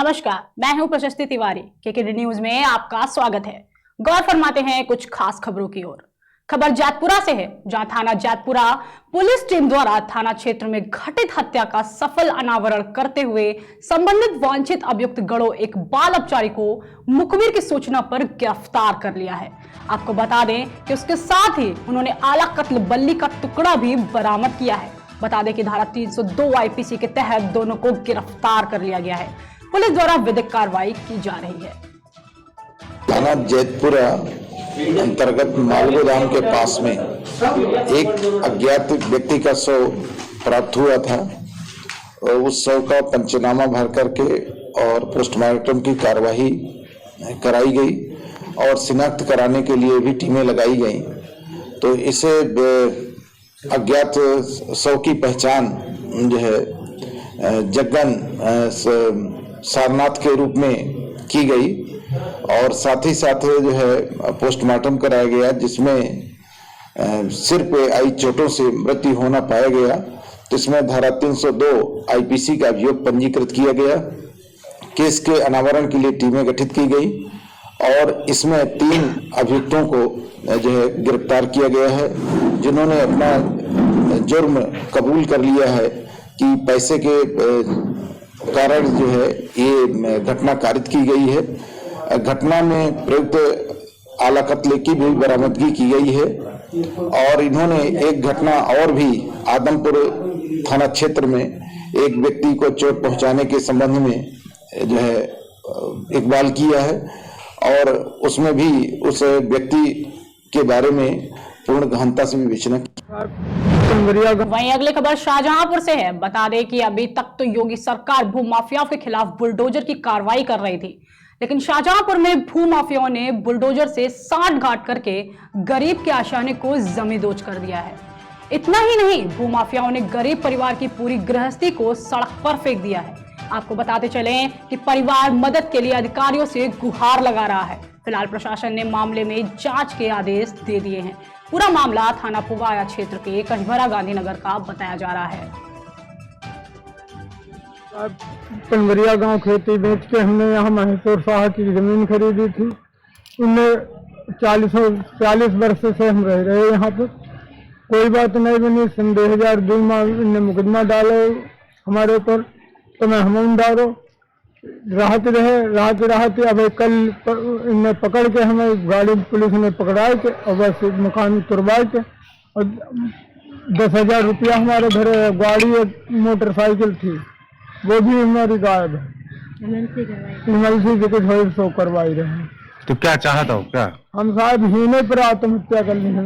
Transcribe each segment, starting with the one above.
नमस्कार, मैं हूं प्रशस्ति तिवारी। केकेडी न्यूज में आपका स्वागत है। गौर फरमाते हैं कुछ खास खबरों की ओर। खबर जैतपुरा से है, जहां थाना जैतपुरा पुलिस टीम द्वारा थाना क्षेत्र में घटित हत्या का सफल अनावरण करते हुए संबंधित वांछित अभियुक्त गड़ो एक बाल अपचारी को मुखबिर की सूचना पर गिरफ्तार कर लिया है। आपको बता दें कि उसके साथ ही उन्होंने आला कत्ल बल्ली का टुकड़ा भी बरामद किया है। बता दें कि धारा 302 आईपीसी के तहत दोनों को गिरफ्तार कर लिया गया है। पुलिस द्वारा विधिक कार्रवाई की जा रही है। थाना जैतपुरा अंतर्गत मालगोदाम के पास में एक अज्ञात व्यक्ति का शव प्राप्त हुआ था और उस शव का पंचनामा भर करके और पोस्टमार्टम की कार्यवाही कराई गई और शिनाख्त कराने के लिए भी टीमें लगाई गई। तो इसे अज्ञात शव की पहचान जो है जग्गन सारनाथ के रूप में की गई और साथ ही साथ जो है पोस्टमार्टम कराया गया, जिसमें सिर पे आई चोटों से मृत्यु होना पाया गया। तो इसमें धारा 302 आईपीसी का अभियोग पंजीकृत किया गया। केस के अनावरण के लिए टीमें गठित की गई और इसमें 3 अभियुक्तों को जो है गिरफ्तार किया गया है, जिन्होंने अपना जुर्म कबूल कर लिया है कि पैसे के कारण जो है ये घटना कारित की गई है। घटना में प्रयुक्त आला कत्ले की भी बरामदगी की गई है और इन्होंने एक घटना और भी आदमपुर थाना क्षेत्र में एक व्यक्ति को चोट पहुंचाने के संबंध में जो है इकबाल किया है और उसमें भी उस व्यक्ति के बारे में पूर्ण गहनता से विवेचना की। वहीं अगली खबर शाहजहांपुर से है। बता दें कि अभी तक तो योगी सरकार भूमाफियाओं के खिलाफ बुलडोजर की कार्रवाई कर रही थी, लेकिन शाहजहांपुर में भूमाफियाओं ने बुलडोजर से साठ घाट करके गरीब के आशियाने को जमींदोज कर दिया है। इतना ही नहीं, भूमाफियाओं ने गरीब परिवार की पूरी गृहस्थी को सड़क पर फेंक दिया है। आपको बताते चले कि परिवार मदद के लिए अधिकारियों से गुहार लगा रहा है। फिलहाल प्रशासन ने मामले में जांच के आदेश दे दिए हैं। पूरा मामला थाना पुगाया क्षेत्र के कचभरा गांधीनगर का बताया जा रहा है। पनवरिया गांव खेती बेच के हमने यहाँ महेश्वर शाह की जमीन खरीदी थी। उनने 40 वर्ष से हम रह रहे यहाँ पर, कोई बात नहीं बनी। सन 2002 में इनने मुकदमा डालो हमारे ऊपर, तो मैं हम डालो राहत अब कल इन्हें पकड़ के हमें गाड़ी पुलिस ने पकड़ाए के और बस मकान तुरवाए के और 10,000 रुपया हमारे घर गाड़ी एक मोटरसाइकिल थी वो भी हमारी गायब है। एमएलसी से कुछ हो सो करवाई रहे हैं। तो क्या चाहता हो? क्या हम साहब हीने पर आत्महत्या करनी है,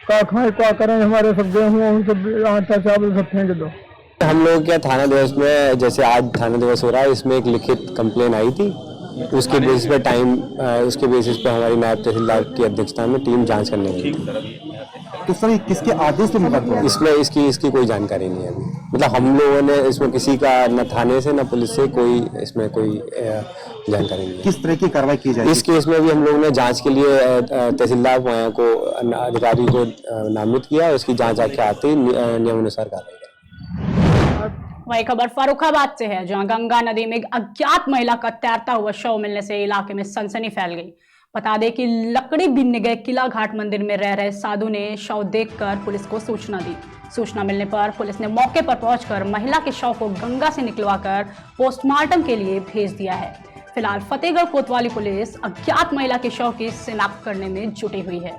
कहाँ खाए क्या करें, हमारे सब गेहूँ सब आटा चावल सब फेंक दो। हम लोग क्या थाना दिवस में, जैसे आज थाना दिवस हो रहा है, इसमें एक लिखित कंप्लेन आई थी, उसके बेसिस पे उसके बेसिस पे हमारी नायब तहसीलदार की अध्यक्षता में टीम जांच करने गई थी। किस तरह किसके आदेश से मुकदमा? इसमें इसकी कोई जानकारी नहीं है अभी। मतलब हम लोगों ने इसमें किसी का न थाने से न पुलिस से कोई इसमें कोई जानकारी नहीं है। किस तरह की कार्रवाई की जाएगी? इस केस में भी हम लोगों ने जांच के लिए तहसीलदार को अधिकारी को नामित किया, उसकी जाँच आके आते ही नियमानुसार कार्रवाई। वही खबर फर्रुखाबाद से है, जहां गंगा नदी में एक अज्ञात महिला का तैरता हुआ शव मिलने से इलाके में सनसनी फैल गई। बता दें कि लकड़ी बीनने गए किला घाट मंदिर में रह रहे साधु ने शव देखकर पुलिस को सूचना दी। सूचना मिलने पर पुलिस ने मौके पर पहुंचकर महिला के शव को गंगा से निकलवाकर पोस्टमार्टम के लिए भेज दिया है। फिलहाल फतेहगढ़ कोतवाली पुलिस अज्ञात महिला के शव की शिनाख्त करने में जुटी हुई है।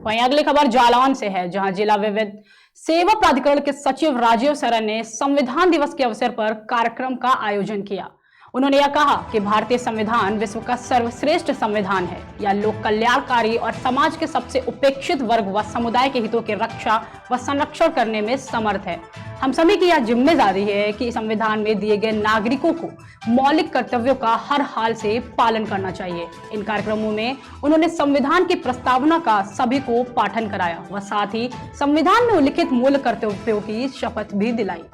वहीं अगली खबर जालौन से है, जहां जिला विविध सेवा प्राधिकरण के सचिव राजीव सरन ने संविधान दिवस के अवसर पर कार्यक्रम का आयोजन किया। उन्होंने यह कहा कि भारतीय संविधान विश्व का सर्वश्रेष्ठ संविधान है। यह लोक कल्याणकारी और समाज के सबसे उपेक्षित वर्ग व समुदाय के हितों की रक्षा व संरक्षण करने में समर्थ है। हम सभी की यह जिम्मेदारी है कि संविधान में दिए गए नागरिकों को मौलिक कर्तव्यों का हर हाल से पालन करना चाहिए। इन कार्यक्रमों में उन्होंने संविधान की प्रस्तावना का सभी को पाठन कराया व साथ ही संविधान में उल्लिखित मूल कर्तव्यों की शपथ भी दिलाई।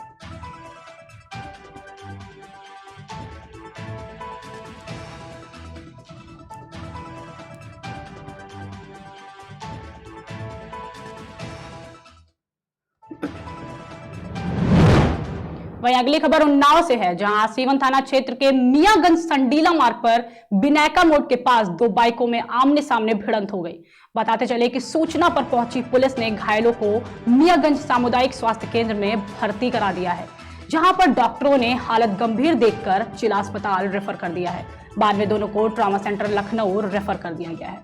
वहीं अगली खबर उन्नाव से है, जहां सीवन थाना क्षेत्र के मियागंज संडीला मार्ग पर बिनायका मोड़ के पास दो बाइकों में आमने सामने भिड़ंत हो गई। बताते चले कि सूचना पर पहुंची पुलिस ने घायलों को मियागंज सामुदायिक स्वास्थ्य केंद्र में भर्ती करा दिया है, जहां पर डॉक्टरों ने हालत गंभीर देखकर जिला अस्पताल रेफर कर दिया है। बाद में दोनों को ट्रॉमा सेंटर लखनऊ रेफर कर दिया गया है।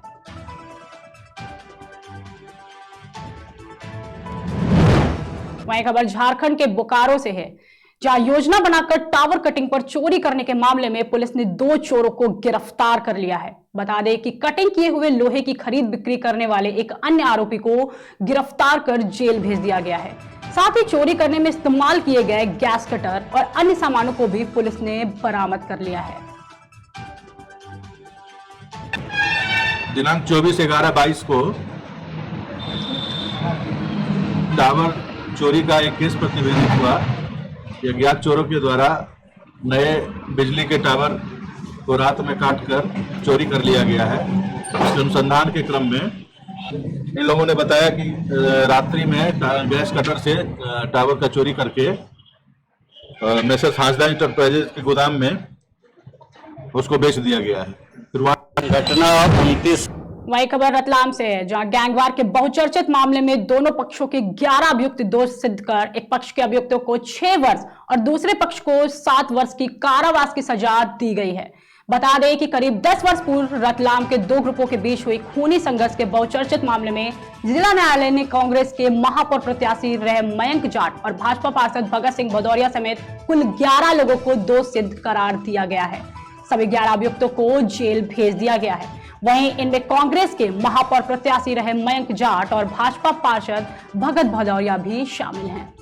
वहीं खबर झारखंड के बोकारो से है, जहां योजना बनाकर टावर कटिंग पर चोरी करने के मामले में पुलिस ने 2 चोरों को गिरफ्तार कर लिया है। बता दें कि कटिंग किए हुए लोहे की खरीद बिक्री करने वाले एक अन्य आरोपी को गिरफ्तार कर जेल भेज दिया गया है। साथ ही चोरी करने में इस्तेमाल किए गए गैस कटर और अन्य सामानों को भी पुलिस ने बरामद कर लिया है। दिनांक 24/11/22 को टावर चोरी का एक केस प्रतिवेदित हुआ। अज्ञात चोरों के द्वारा नए बिजली के टावर को रात में काटकर चोरी कर लिया गया है। इसके अनुसंधान के क्रम में इन लोगों ने बताया कि रात्रि में गैस कटर से टावर का चोरी करके मैसेज हांसदा इंटरप्राइजेज के गोदाम में उसको बेच दिया गया है। घटना 29। वही खबर रतलाम से है, जहां गैंगवार के बहुचर्चित मामले में दोनों पक्षों के 11 अभियुक्त दोष सिद्ध कर एक पक्ष के अभियुक्तों को 6 वर्ष और दूसरे पक्ष को 7 वर्ष की कारावास की सजा दी गई है। बता दें कि करीब 10 वर्ष पूर्व रतलाम के 2 ग्रुपों के बीच हुई खूनी संघर्ष के बहुचर्चित मामले में जिला न्यायालय ने कांग्रेस के महापौर प्रत्याशी रहे मयंक जाट और भाजपा पार्षद भगत सिंह भदौरिया समेत कुल 11 लोगों को दोष सिद्ध करार दिया गया है। सभी 11 अभियुक्तों को जेल भेज दिया गया है। वहीं इनमें कांग्रेस के महापौर प्रत्याशी रहे मयंक जाट और भाजपा पार्षद भगत भदौरिया भी शामिल हैं।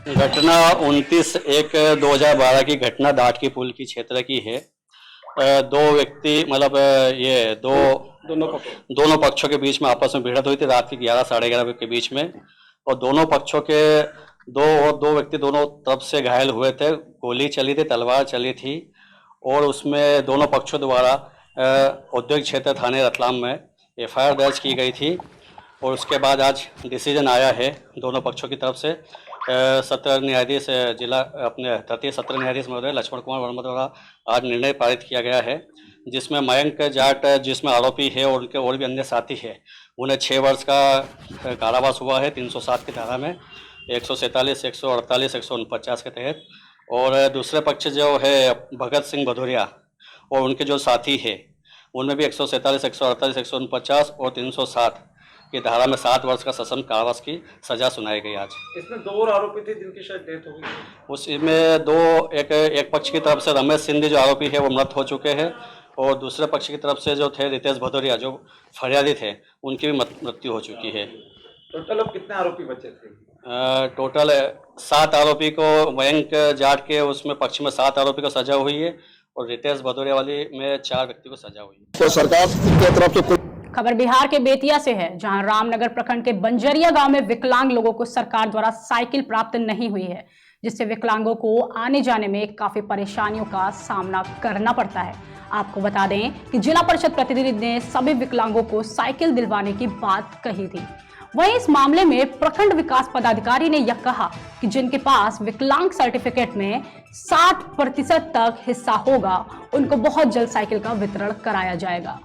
घटना 29/1/2012 की घटना डाट की पुल की क्षेत्र की है। 2 व्यक्ति मतलब ये दोनों पक्षों के बीच में आपस में भिड़ंत हुई थी रात के 11 साढ़े 11 के बीच में, और दोनों पक्षों के दो व्यक्ति दोनों तरफ से घायल हुए थे। गोली चली थी, तलवार चली थी, और उसमें दोनों पक्षों द्वारा औद्योगिक क्षेत्र थाने रतलाम में FIR दर्ज की गई थी। और उसके बाद आज डिसीजन आया है दोनों पक्षों की तरफ से। सत्र न्यायाधीश जिला अपने तृतीय सत्र न्यायाधीश महोदय लक्ष्मण कुमार वर्मा द्वारा आज निर्णय पारित किया गया है, जिसमें मयंक जाट जिसमें आरोपी है और उनके और भी अन्य साथी है, उन्हें 6 वर्ष का कारावास हुआ है 307 की धारा में, 147, 148, 149 के तहत। और दूसरे पक्ष जो है भगत सिंह भदौरिया और उनके जो साथी है, उनमें भी 147, 148, 149 और 307 की धारा में 7 वर्ष का सश्रम कारावास की सजा सुनाई गई। आज इसमें 2 और आरोपी थे जिनकी शायद डेथ हो गई। उसमें एक पक्ष की तरफ से रमेश सिंधे जो आरोपी है वो मृत हो चुके हैं, और दूसरे पक्ष की तरफ से जो थे रितेश भदौरिया जो फरियादी थे, उनकी भी मृत्यु हो चुकी है। टोटल अब कितने आरोपी बचे थे? टोटल 7 आरोपी को मयंक जाट के उसमें पक्ष में 7 आरोपी को सजा हुई है, और रितेश भदौरिया वाली में 4 व्यक्ति को सजा हुई है। तो सरकार की तरफ से खबर बिहार के बेतिया से है, जहां रामनगर प्रखंड के बंजरिया गांव में विकलांग लोगों को सरकार द्वारा साइकिल प्राप्त नहीं हुई है, जिससे विकलांगों को आने जाने में काफी परेशानियों का सामना करना पड़ता है। आपको बता दें कि जिला परिषद प्रतिनिधि ने सभी विकलांगों को साइकिल दिलवाने की बात कही थी। वहीं इस मामले में प्रखंड विकास पदाधिकारी ने यह कहा कि जिनके पास विकलांग सर्टिफिकेट में 60% तक हिस्सा होगा, उनको बहुत जल्द साइकिल का वितरण कराया जाएगा।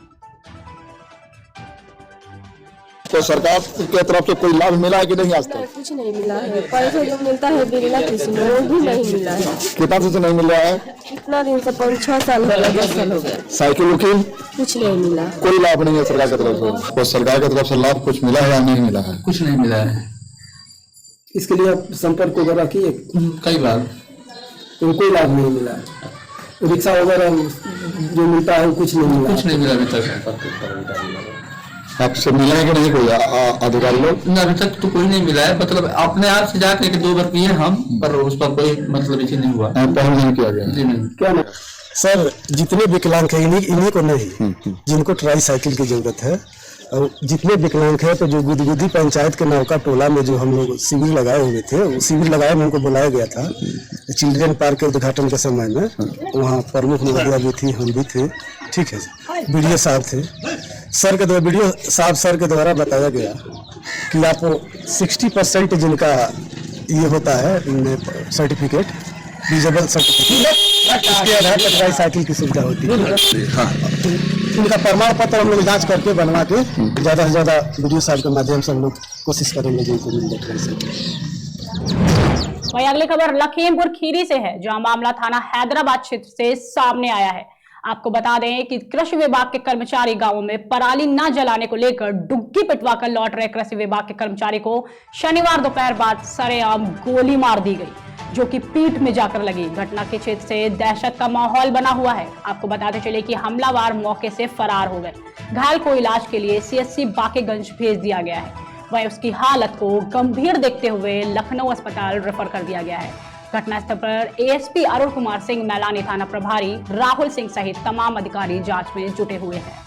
तो सरकार की तरफ से कोई लाभ मिला है कि नहीं आज तक? कुछ नहीं मिला है। पैसा जो मिलता है बिरला कृषि में वो भी नहीं मिला है। कितना दिन से नहीं मिल रहा है? कितना दिन से 5-6 साल हो गया, 10 साल हो गया। साइकिल उकिल कुछ नहीं मिला, कोई लाभ नहीं है सरकार की तरफ से। तो सरकार की तरफ से लाभ कुछ मिला है या नहीं मिला है? कुछ नहीं मिला है। इसके लिए आप संपर्क वगैरह किए कई बार, तो कोई लाभ नहीं मिला है। रिक्शा वगैरह जो मिलता है कुछ नहीं मिला, कुछ नहीं मिला अभी तक। आपसे मिला है कि नहीं कोई अधिकारी लोग? अभी तक तो कोई नहीं मिला है। मतलब अपने आप से जाकर 2 बार किए हम, पर उस पर कोई मतलब इसी नहीं हुआ, पहल नहीं किया गया। जी नहीं। क्या नहीं सर, जितने विकलांग हैं इन्हीं को नहीं, जिनको ट्राई साइकिल की जरूरत है, और जितने विकलांग है तो जो गुदगुदी पंचायत के नौका टोला में जो हम लोग शिविर लगाए हुए थे, वो शिविर लगाए में उनको बुलाया गया था चिल्ड्रन पार्क के उद्घाटन के समय में। वहाँ प्रमुख महोदया भी थी, हम भी थे, ठीक है। BDO साहब थे, BDO साहब सर के द्वारा बताया गया कि आप 60% जिनका ये होता है सर्टिफिकेट, डिजेबल सर्टिफिकेट, इसके आधार पर ट्राईसाइकिल की सुविधा होती है। हाँ, तो इनका प्रमाण पत्र हम लोग जांच करके बनवा के ज़्यादा से ज़्यादा वीडियो साहब के माध्यम से हम लोग कोशिश करेंगे जो इनको मिल जाए। वहीं अगली खबर लखीमपुर खीरी से है, जहां मामला थाना हैदराबाद क्षेत्र से सामने आया है। आपको बता दें कि कृषि विभाग के कर्मचारी गांवों में पराली न जलाने को लेकर डुग्गी पिटवाकर लौट रहे कृषि विभाग के कर्मचारी को शनिवार दोपहर बाद सरेआम गोली मार दी गई, जो कि पीठ में जाकर लगी। घटना के क्षेत्र से दहशत का माहौल बना हुआ है। आपको बताते चले कि हमलावर मौके से फरार हो गए। घायल को इलाज के लिए CHC बाकेगंज भेज दिया गया है। वहीं उसकी हालत को गंभीर देखते हुए लखनऊ अस्पताल रेफर कर दिया गया है। घटनास्थल पर ASP अरुण कुमार सिंह, मैलानी थाना प्रभारी राहुल सिंह सहित तमाम अधिकारी जांच में जुटे हुए हैं।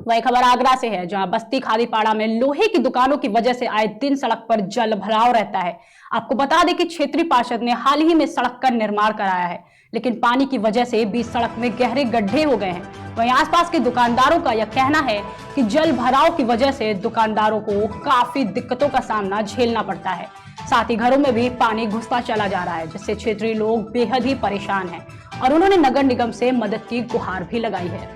वही खबर आगरा से है, जहां बस्ती खादीपाड़ा में लोहे की दुकानों की वजह से आए दिन सड़क पर जल भराव रहता है। आपको बता दें कि क्षेत्रीय पार्षद ने हाल ही में सड़क का निर्माण कराया है, लेकिन पानी की वजह से बीच सड़क में गहरे गड्ढे हो गए हैं। वहीं आसपास के दुकानदारों का यह कहना है कि जल भराव की वजह से दुकानदारों को काफी दिक्कतों का सामना झेलना पड़ता है। साथ ही घरों में भी पानी घुसता चला जा रहा है, जिससे क्षेत्रीय लोग बेहद ही परेशान हैं और उन्होंने नगर निगम से मदद की गुहार भी लगाई है।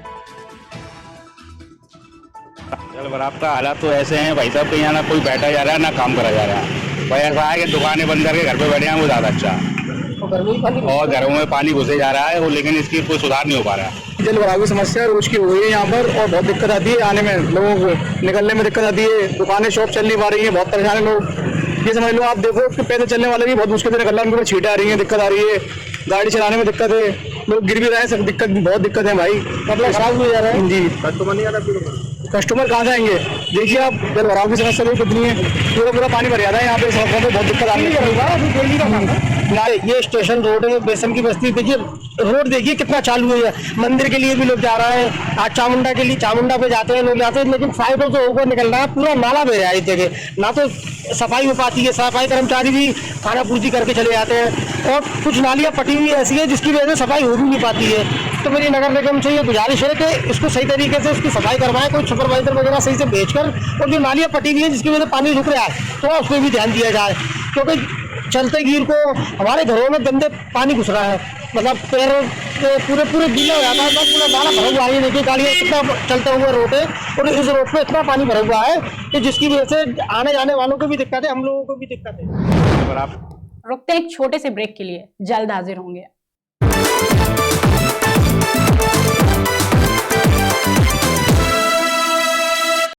जल भराव का हालात तो ऐसे हैं भाई साहब, कहीं ना कोई बैठा जा रहा है ना काम करा जा रहा है। भाई ऐसा है कि दुकानें बंद करके घर पे बैठे हैं, वो ज्यादा अच्छा है। और घरों में पानी घुसे जा रहा है, लेकिन इसकी कोई सुधार नहीं हो पा रहा है। जल भराव की समस्या रोज की हो गई है यहाँ पर, और बहुत दिक्कत आती है आने में, लोगों को निकलने में दिक्कत आती है। दुकानें शॉप चल नहीं पा रही है, बहुत परेशान है लोग। ये समझ लो, आप देखो कि पैदल चलने वाले भी बहुत मुश्किल से निकल रहे हैं, उनको छींटे आ रही है, दिक्कत आ रही है, गाड़ी चलाने में दिक्कत है, लोग गिर भी रहे हैं, सब दिक्कत, बहुत दिक्कत है भाई। मतलब खराब भी जा रहा है जी। कस्टमर नहीं आ रहा, कस्टमर कहाँ से आएंगे? देखिए आप, जल भराव की समस्या भी कितनी है, पूरा पूरा पानी भर जाता है यहाँ पे, सड़कों पे बहुत दिक्कत आ रही है। ये स्टेशन रोड है, बेसन की बस्ती, देखिए रोड देखिए कितना चालू है। मंदिर के लिए भी लोग जा रहे हैं, आज चामुंडा के लिए, चामुंडा पे जाते हैं लोग, जाते हैं, लेकिन साइडों से होकर निकल रहा है, पूरा नाला बह रहा है इस जगह, ना तो सफाई हो पाती है। सफाई कर्मचारी भी खाना पूर्ति करके चले जाते हैं, और कुछ नालियाँ पटी हुई ऐसी है जिसकी वजह से सफाई हो भी नहीं पाती है। तो मेरी नगर निगम से ये गुजारिश है कि इसको सही तरीके से उसकी सफाई करवाएं, कोई सुपरवाइजर वगैरह सही से भेजकर, और जो नालियाँ पटी हुई है जिसकी वजह से पानी रुक रहा है, तो उस पर भी ध्यान दिया जाए, क्योंकि चलते गिर को हमारे घरों में गंदे पानी घुस रहा है, मतलब पैर पूरे पूरे गीला हो जाता है, बस पूरा नाला भरा हुआ है। देखिए गाड़ियाँ कितना चलते हुए रोड है, और इस रोड पे इतना पानी भरा हुआ है कि जिसकी वजह से आने जाने वालों को भी दिक्कत है, हम लोगों को भी दिक्कत है। रुकते हैं एक छोटे से ब्रेक के लिए, जल्द हाजिर होंगे।